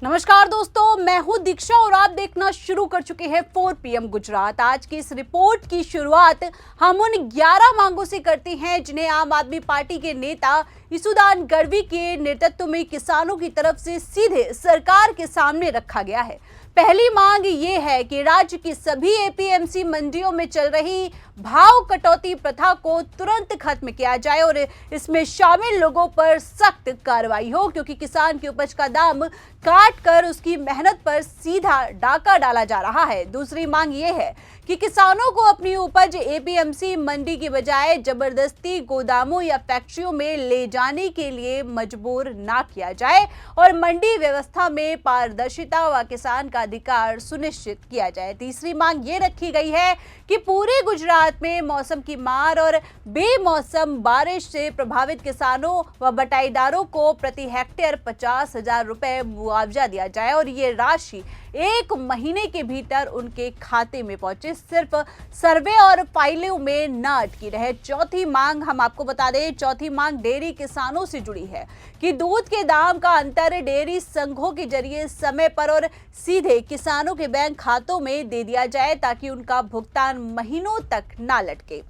नमस्कार दोस्तों, मैं हूं दीक्षा और आप देखना शुरू कर चुके हैं 4 PM गुजरात। आज की इस रिपोर्ट की शुरुआत हम उन 11 मांगों से करते हैं जिन्हें आम आदमी पार्टी के नेता इसुदान गढ़वी के नेतृत्व में किसानों की तरफ से सीधे सरकार के सामने रखा गया है। पहली मांग ये है कि राज्य की सभी एपीएमसी मंडियों में चल रही भाव कटौती प्रथा को तुरंत खत्म किया जाए और इसमें शामिल लोगों पर सख्त कार्रवाई हो, क्योंकि किसान की उपज का दाम काट कर उसकी मेहनत पर सीधा डाका डाला जा रहा है। दूसरी मांग ये है कि किसानों को अपनी उपज एपीएमसी मंडी की बजाय जबरदस्ती गोदामों या फैक्ट्रियों में ले जाने के लिए मजबूर ना किया जाए और मंडी व्यवस्था में पारदर्शिता व किसान का अधिकार सुनिश्चित किया जाए। तीसरी मांग ये रखी गई है कि पूरे गुजरात में मौसम की मार और बेमौसम बारिश से प्रभावित किसानों व बटाईदारों को प्रति हेक्टेयर 50,000 रुपए मुआवजा दिया जाए और ये राशि 1 महीने के भीतर उनके खाते में पहुंचे, सिर्फ सर्वे और फाइलों में न अटकी रहे। चौथी मांग हम आपको बता दें, चौथी मांग डेयरी किसानों से जुड़ी है कि दूध के दाम का अंतर डेयरी संघों के जरिए समय पर और सीधे किसानों के बैंक खातों में दे दिया जाए ताकि उनका भुगतान महीनों तक ना लटके।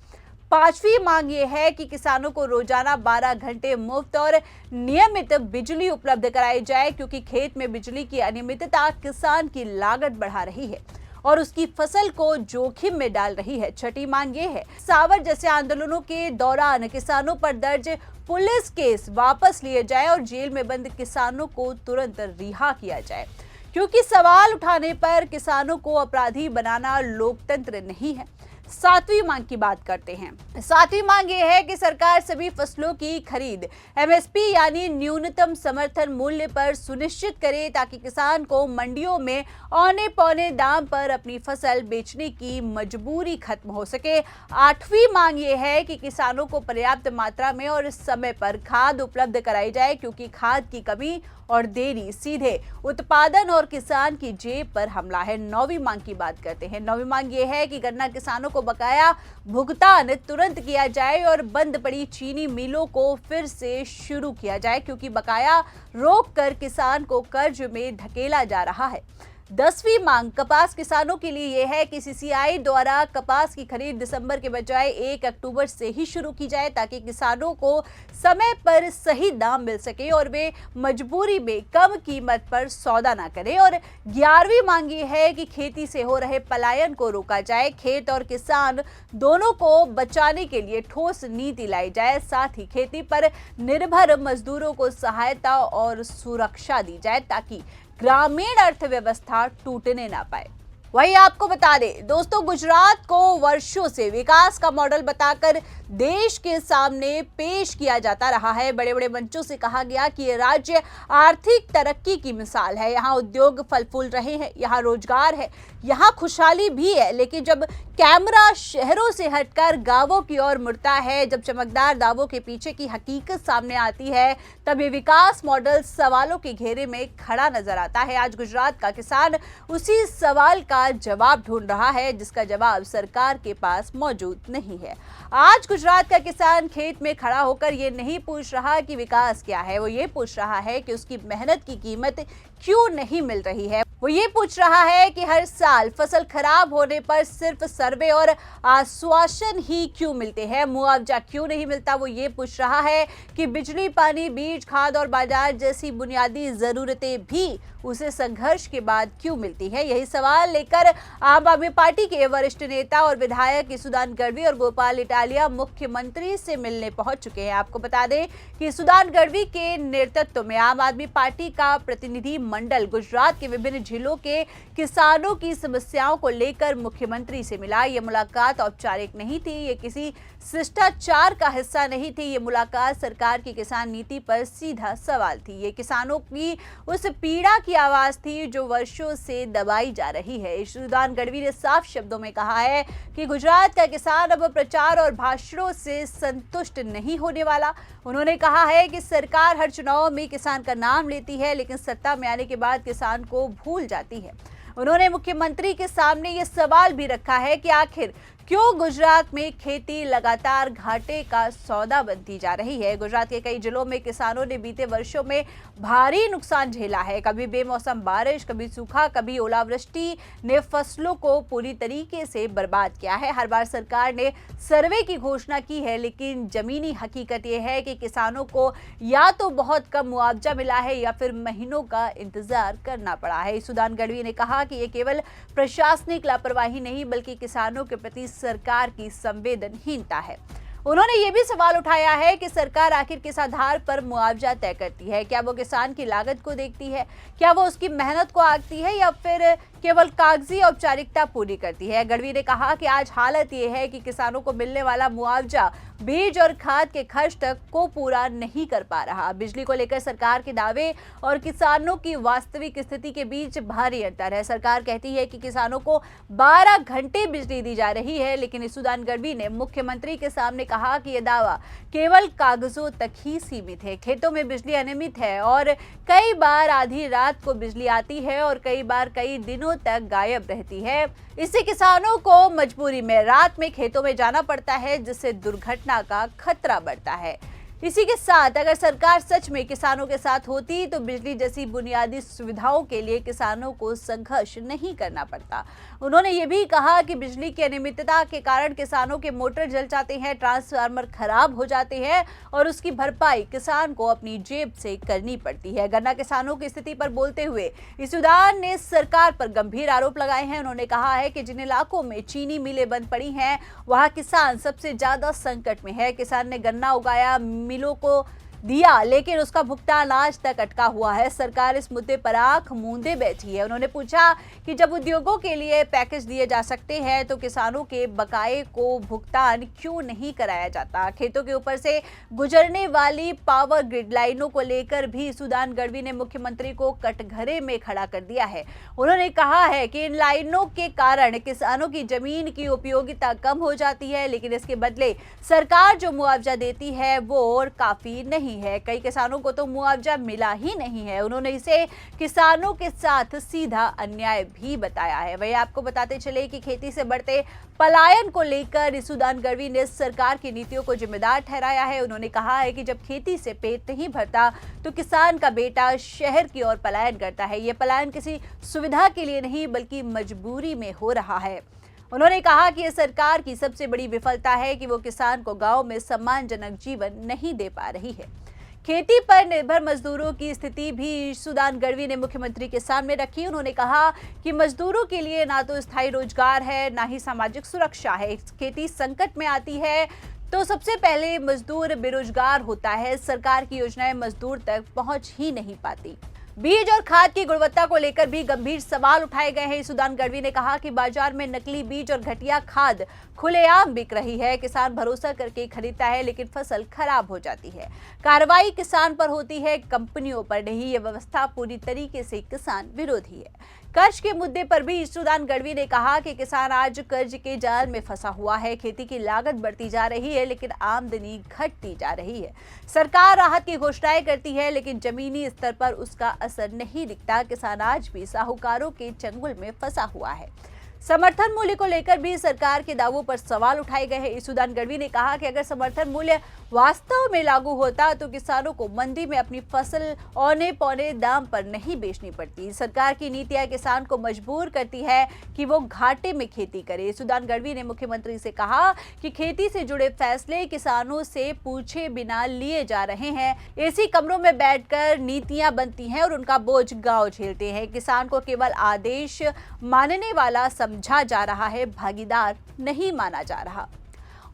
पांचवी मांग ये है कि किसानों को रोजाना 12 घंटे मुफ्त और नियमित बिजली उपलब्ध कराई जाए, क्योंकि खेत में बिजली की अनियमितता किसान की लागत बढ़ा रही है और उसकी फसल को जोखिम में डाल रही है। छठी मांग ये है सावर जैसे आंदोलनों के दौरान किसानों पर दर्ज पुलिस केस वापस लिए जाए और जेल में बंद किसानों को तुरंत रिहा किया जाए, क्योंकि सवाल उठाने पर किसानों को अपराधी बनाना लोकतंत्र नहीं है। सातवीं मांग की बात करते हैं। सातवीं मांग ये है कि सरकार सभी फसलों की खरीद एमएसपी यानी न्यूनतम समर्थन मूल्य पर सुनिश्चित करे ताकि किसान को मंडियों में औने पौने दाम पर अपनी फसल बेचने की मजबूरी खत्म हो सके। आठवीं मांग ये है कि किसानों को पर्याप्त मात्रा में और समय पर खाद उपलब्ध कराई जाए, क्योंकि खाद की कमी और देरी सीधे उत्पादन और किसान की जेब पर हमला है। नौवीं मांग की बात करते हैं। नौवीं मांग ये है कि गन्ना किसानों को बकाया भुगतान तुरंत किया जाए और बंद पड़ी चीनी मिलों को फिर से शुरू किया जाए, क्योंकि बकाया रोक कर किसान को कर्ज में धकेला जा रहा है। 10वीं मांग कपास किसानों के लिए यह है कि सीसीआई द्वारा कपास की खरीद दिसंबर के बजाय 1 अक्टूबर से ही शुरू की जाए ताकि किसानों को समय पर सही दाम मिल सके और वे मजबूरी में कम कीमत पर सौदा ना करें। और 11वीं मांग ये है कि खेती से हो रहे पलायन को रोका जाए, खेत और किसान दोनों को बचाने के लिए ठोस नीति लाई जाए, साथ ही खेती पर निर्भर मजदूरों को सहायता और सुरक्षा दी जाए ताकि ग्रामीण अर्थव्यवस्था टूटने ना पाए। वही आपको बता दें दोस्तों, गुजरात को वर्षों से विकास का मॉडल बताकर देश के सामने पेश किया जाता रहा है। बड़े बड़े मंचों से कहा गया कि ये राज्य आर्थिक तरक्की की मिसाल है, यहाँ उद्योग फल फूल रहे हैं, यहाँ रोजगार है, यहाँ खुशहाली भी है। लेकिन जब कैमरा शहरों से हटकर गांवों की ओर मुड़ता है, जब चमकदार दावों के पीछे की हकीकत सामने आती है, तब ये विकास मॉडल सवालों के घेरे में खड़ा नजर आता है। आज गुजरात का किसान उसी सवाल का जवाब ढूंढ रहा है जिसका जवाब सरकार के पास मौजूद नहीं है। आज गुजरात का किसान खेत में खड़ा होकर ये नहीं पूछ रहा कि विकास क्या है, वो ये पूछ रहा है कि उसकी मेहनत की कीमत क्यों नहीं मिल रही है। वो ये पूछ रहा है कि हर साल फसल खराब होने पर सिर्फ सर्वे और आश्वासन ही क्यों मिलते हैं, मुआवजा क्यों नहीं मिलता। वो ये पूछ रहा है कि बिजली, पानी, बीज, खाद और बाजार जैसी बुनियादी जरूरतें भी उसे संघर्ष के बाद क्यों मिलती है। यही सवाल लेकर आम आदमी पार्टी के वरिष्ठ नेता और विधायक इसुदान गढ़वी और गोपाल इटालिया मुख्यमंत्री से मिलने पहुंच चुके हैं। आपको बता दें कि इसुदान गढ़वी के नेतृत्व में आम आदमी पार्टी का प्रतिनिधि मंडल गुजरात के विभिन्न जिलों के किसानों की समस्याओं को लेकर मुख्यमंत्री से मिला। ये मुलाकात औपचारिक नहीं थी, ये किसी शिष्टाचार का हिस्सा नहीं थी। ये मुलाकात सरकार की किसान नीति पर सीधा सवाल थी। ये किसानों की उस पीड़ा की आवाज थी जो वर्षों से दबाई जा रही है। इसुदान गढ़वी ने साफ शब्दों में कहा है कि गुजरात का किसान अब प्रचार और भाषणों से संतुष्ट नहीं होने वाला। उन्होंने कहा है कि सरकार हर चुनाव में किसान का नाम लेती है, लेकिन सत्ता में आने के बाद किसान को भूल जाती है। उन्होंने मुख्यमंत्री के सामने ये सवाल भी रखा है कि आखिर क्यों गुजरात में खेती लगातार घाटे का सौदा बनती जा रही है। गुजरात के कई जिलों में किसानों ने बीते वर्षों में भारी नुकसान झेला है। कभी बेमौसम बारिश, कभी सूखा, कभी ओलावृष्टि ने फसलों को पूरी तरीके से बर्बाद किया है। हर बार सरकार ने सर्वे की घोषणा की है, लेकिन जमीनी हकीकत यह है कि किसानों को या तो बहुत कम मुआवजा मिला है या फिर महीनों का इंतजार करना पड़ा है। सुदान गढ़वी ने कहा कि ये केवल प्रशासनिक लापरवाही नहीं बल्कि किसानों के प्रति सरकार की संवेदनहीनता है। उन्होंने ये भी सवाल उठाया है कि सरकार आखिर किस आधार पर मुआवजा तय करती है। क्या वो किसान की लागत को देखती है, क्या वो उसकी मेहनत को आंकती है या फिर केवल कागजी औपचारिकता पूरी करती है। गढ़वी ने कहा कि आज हालत ये है कि किसानों को मिलने वाला मुआवजा बीज और खाद के खर्च तक को पूरा नहीं कर पा रहा। बिजली को लेकर सरकार के दावे और किसानों की वास्तविक स्थिति के बीच भारी अंतर है। सरकार कहती है कि किसानों को 12 घंटे बिजली दी जा रही है, लेकिन सुदान गढ़वी ने मुख्यमंत्री के सामने कहा कि यह दावा केवल कागजों तक ही सीमित है। खेतों में बिजली अनियमित है और कई बार आधी रात को बिजली आती है और कई बार कई दिनों तक गायब रहती है। इससे किसानों को मजबूरी में रात में खेतों में जाना पड़ता है, जिससे दुर्घटना का खतरा बढ़ता है। इसी के साथ अगर सरकार सच में किसानों के साथ होती तो बिजली जैसी बुनियादी सुविधाओं के लिए किसानों को संघर्ष नहीं करना पड़ता। उन्होंने ये भी कहा कि बिजली की अनियमितता के कारण किसानों के मोटर जल जाते हैं, ट्रांसफार्मर खराब हो जाते हैं और उसकी भरपाई किसान को अपनी जेब से करनी पड़ती है। गन्ना किसानों की स्थिति पर बोलते हुए सुदान ने सरकार पर गंभीर आरोप लगाए हैं। उन्होंने कहा है कि जिन इलाकों में चीनी मिलें बंद पड़ी हैं, वहां किसान सबसे ज्यादा संकट में है। किसान ने गन्ना उगाया, मिलों को दिया, लेकिन उसका भुगतान आज तक अटका हुआ है। सरकार इस मुद्दे पर आंख मूंदे बैठी है। उन्होंने पूछा कि जब उद्योगों के लिए पैकेज दिए जा सकते हैं तो किसानों के बकाये को भुगतान क्यों नहीं कराया जाता। खेतों के ऊपर से गुजरने वाली पावर ग्रिड लाइनों को लेकर भी सुदान गढ़वी ने मुख्यमंत्री को कटघरे में खड़ा कर दिया है। उन्होंने कहा है कि इन लाइनों के कारण किसानों की जमीन की उपयोगिता कम हो जाती है, लेकिन इसके बदले सरकार जो मुआवजा देती है वो और काफी नहीं है। कई किसानों को तो मुआवजा मिला ही नहीं है। उन्होंने इसे किसानों के साथ सीधा अन्याय भी बताया है। वही आपको बताते चले कि खेती से बढ़ते पलायन को लेकर सुदान गढ़वी ने सरकार की नीतियों को जिम्मेदार ठहराया है। उन्होंने कहा है कि जब खेती से पेट नहीं भरता तो किसान का बेटा शहर की ओर पलायन करता है। ये पलायन किसी सुविधा के लिए नहीं बल्कि मजबूरी में हो रहा है। उन्होंने कहा कि यह सरकार की सबसे बड़ी विफलता है कि वो किसान को गांव में सम्मानजनक जीवन नहीं दे पा रही है। खेती पर निर्भर मजदूरों की स्थिति भी सुदान गढ़वी ने मुख्यमंत्री के सामने रखी। उन्होंने कहा कि मजदूरों के लिए ना तो स्थायी रोजगार है, ना ही सामाजिक सुरक्षा है। खेती संकट में आती है तो सबसे पहले मजदूर बेरोजगार होता है। सरकार की योजनाएं मजदूर तक पहुंच ही नहीं पाती। बीज और खाद की गुणवत्ता को लेकर भी गंभीर सवाल उठाए गए हैं। सुदान गढ़वी ने कहा कि बाजार में नकली बीज और घटिया खाद खुलेआम बिक रही है। किसान भरोसा करके खरीदता है, लेकिन फसल खराब हो जाती है। कार्रवाई किसान पर होती है, कंपनियों पर नहीं। ये व्यवस्था पूरी तरीके से किसान विरोधी है। कर्ज के मुद्दे पर भी सुदान गढ़वी ने कहा कि किसान आज कर्ज के जाल में फंसा हुआ है। खेती की लागत बढ़ती जा रही है, लेकिन आमदनी घटती जा रही है। सरकार राहत की घोषणाएं करती है, लेकिन जमीनी स्तर पर उसका असर नहीं दिखता। किसान आज भी साहूकारों के चंगुल में फंसा हुआ है। समर्थन मूल्य को लेकर भी सरकार के दावों पर सवाल उठाए गए हैं। सुदान गढ़वी ने कहा कि अगर समर्थन मूल्य वास्तव में लागू होता तो किसानों को मंडी में अपनी फसल औने पौने दाम पर नहीं बेचनी पड़ती। सरकार की नीतियां किसान को मजबूर करती है कि वो घाटे में खेती करे। सुदान गढ़वी ने मुख्यमंत्री से कहा कि खेती से जुड़े फैसले किसानों से पूछे बिना लिए जा रहे हैं। एसी कमरों में बैठकर नीतियां बनती हैं और उनका बोझ गांव झेलते हैं। किसान को केवल आदेश मानने वाला समझा जा रहा है, भागीदार नहीं माना जा रहा।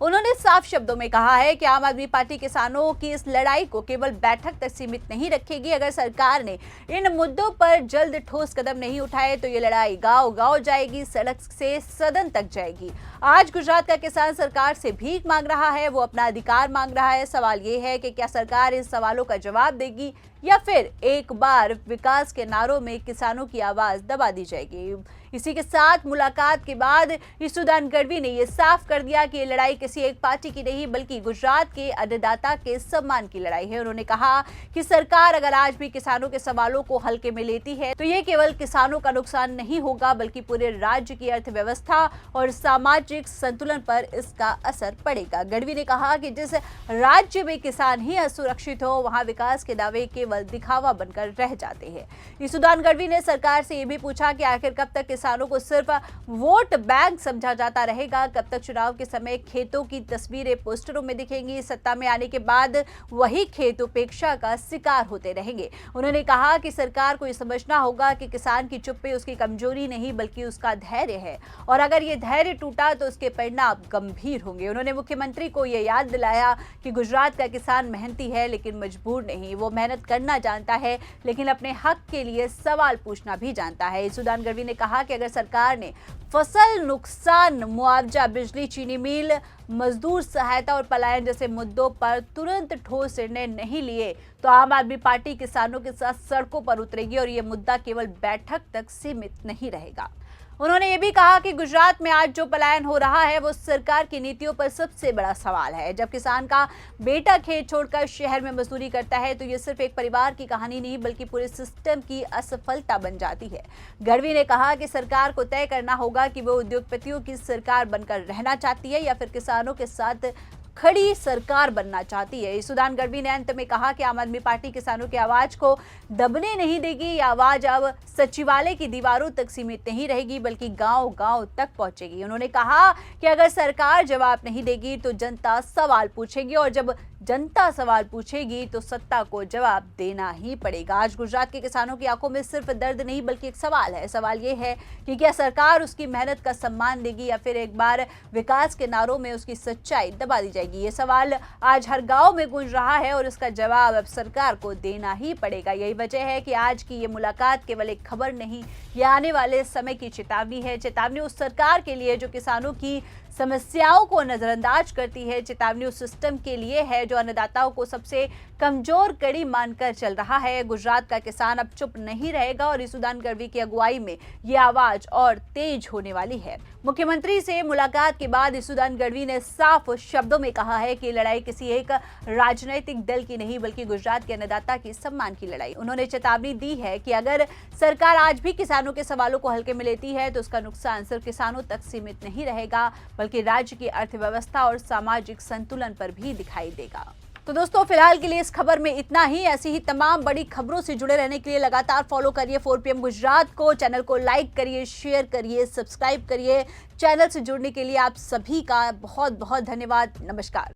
उन्होंने साफ शब्दों में कहा है कि आम आदमी पार्टी किसानों की इस लड़ाई को केवल बैठक तक सीमित नहीं रखेगी। अगर सरकार ने इन मुद्दों पर जल्द ठोस कदम नहीं उठाए तो ये लड़ाई गांव-गांव जाएगी, सड़क से सदन तक जाएगी। आज गुजरात का किसान सरकार से भीख मांग रहा है, वो अपना अधिकार मांग रहा है। सवाल ये है कि क्या सरकार इन सवालों का जवाब देगी या फिर एक बार विकास के नारों में किसानों की आवाज दबा दी जाएगी। इसी के साथ मुलाकात के बाद ईसुदान गढ़वी ने यह साफ कर दिया कि ये लड़ाई किसी एक पार्टी की नहीं बल्कि गुजरात के अन्नदाता के सम्मान की लड़ाई है। उन्होंने कहा कि सरकार अगर आज भी किसानों के सवालों को हल्के में लेती है तो ये केवल किसानों का नुकसान नहीं होगा बल्कि पूरे राज्य की अर्थव्यवस्था और सामाजिक संतुलन पर इसका असर पड़ेगा। गढ़वी ने कहा कि जिस राज्य में किसान ही असुरक्षित हो वहां विकास के दावे केवल दिखावा बनकर रह जाते हैं। ईसुदान गढ़वी ने सरकार से यह भी पूछा कि आखिर कब तक किसानों को सिर्फ वोट बैंक समझा जाता रहेगा, कब तक चुनाव के समय खेतों की तस्वीरें पोस्टरों में दिखेंगी, सत्ता में आने के बाद वही खेत उपेक्षा का शिकार होते रहेंगे। उन्होंने कहा कि सरकार को यह समझना होगा कि किसान की चुप्पी उसकी कमजोरी नहीं बल्कि उसका धैर्य है और अगर ये धैर्य टूटा तो उसके परिणाम गंभीर होंगे। उन्होंने मुख्यमंत्री को यह याद दिलाया कि गुजरात का किसान मेहनती है लेकिन मजबूर नहीं, वो मेहनत करना जानता है लेकिन अपने हक के लिए सवाल पूछना भी जानता है। ईसुदान गढ़वी ने कहा कि अगर सरकार ने फसल नुकसान मुआवजा, बिजली, चीनी मिल, मजदूर सहायता और पलायन जैसे मुद्दों पर तुरंत ठोस निर्णय नहीं लिए तो आम आदमी पार्टी किसानों के साथ सड़कों पर उतरेगी और ये मुद्दा केवल बैठक तक सीमित नहीं रहेगा। उन्होंने ये भी कहा कि गुजरात में आज जो पलायन हो रहा है वो सरकार की नीतियों पर सबसे बड़ा सवाल है। जब किसान का बेटा खेत छोड़कर शहर में मजदूरी करता है तो ये सिर्फ एक परिवार की कहानी नहीं बल्कि पूरे सिस्टम की असफलता बन जाती है। गढ़वी ने कहा कि सरकार को तय करना होगा कि वो उद्योगपतियों की सरकार बनकर रहना चाहती है या फिर किसानों के साथ खड़ी सरकार बनना चाहती है। ईसुदान गढ़वी ने अंत में कहा कि आम आदमी पार्टी किसानों की आवाज को दबने नहीं देगी। ये आवाज अब सचिवालय की दीवारों तक सीमित नहीं रहेगी बल्कि गांव-गांव तक पहुंचेगी। उन्होंने कहा कि अगर सरकार जवाब नहीं देगी तो जनता सवाल पूछेगी और जब जनता सवाल पूछेगी तो सत्ता को जवाब देना ही पड़ेगा। आज गुजरात के किसानों की आंखों में सिर्फ दर्द नहीं बल्कि एक सवाल है। सवाल ये है कि क्या सरकार उसकी मेहनत का सम्मान देगी या फिर एक बार विकास के नारों में उसकी सच्चाई दबा दी जाएगी। ये सवाल आज हर गांव में गूंज रहा है और इसका जवाब अब सरकार को देना ही पड़ेगा। यही वजह है कि आज की ये मुलाकात केवल एक खबर नहीं, ये आने वाले समय की चेतावनी है। चेतावनी उस सरकार के लिए जो किसानों की समस्याओं को नजरअंदाज करती है। चेतावनी उस सिस्टम के लिए है जो अन्नदाताओं को सबसे कमजोर कड़ी मानकर चल रहा है। गुजरात का किसान अब चुप नहीं रहेगा और ईसुदान गढ़वी की अगुवाई में ये आवाज और तेज होने वाली है। मुख्यमंत्री से मुलाकात के बाद ईसुदान गढ़वी ने साफ शब्दों में कहा है कि लड़ाई किसी एक राजनीतिक दल की नहीं बल्कि गुजरात के अन्नदाता की सम्मान की लड़ाई। उन्होंने चेतावनी दी है कि अगर सरकार आज भी किसानों के सवालों को हल्के में लेती है तो उसका नुकसान सिर्फ किसानों तक सीमित नहीं रहेगा बल्कि राज्य की अर्थव्यवस्था और सामाजिक संतुलन पर भी दिखाई देगा। तो दोस्तों फिलहाल के लिए इस खबर में इतना ही। ऐसी ही तमाम बड़ी खबरों से जुड़े रहने के लिए लगातार फॉलो करिए 4 PM गुजरात को। चैनल को लाइक करिए, शेयर करिए, सब्सक्राइब करिए। चैनल से जुड़ने के लिए आप सभी का बहुत बहुत धन्यवाद। नमस्कार।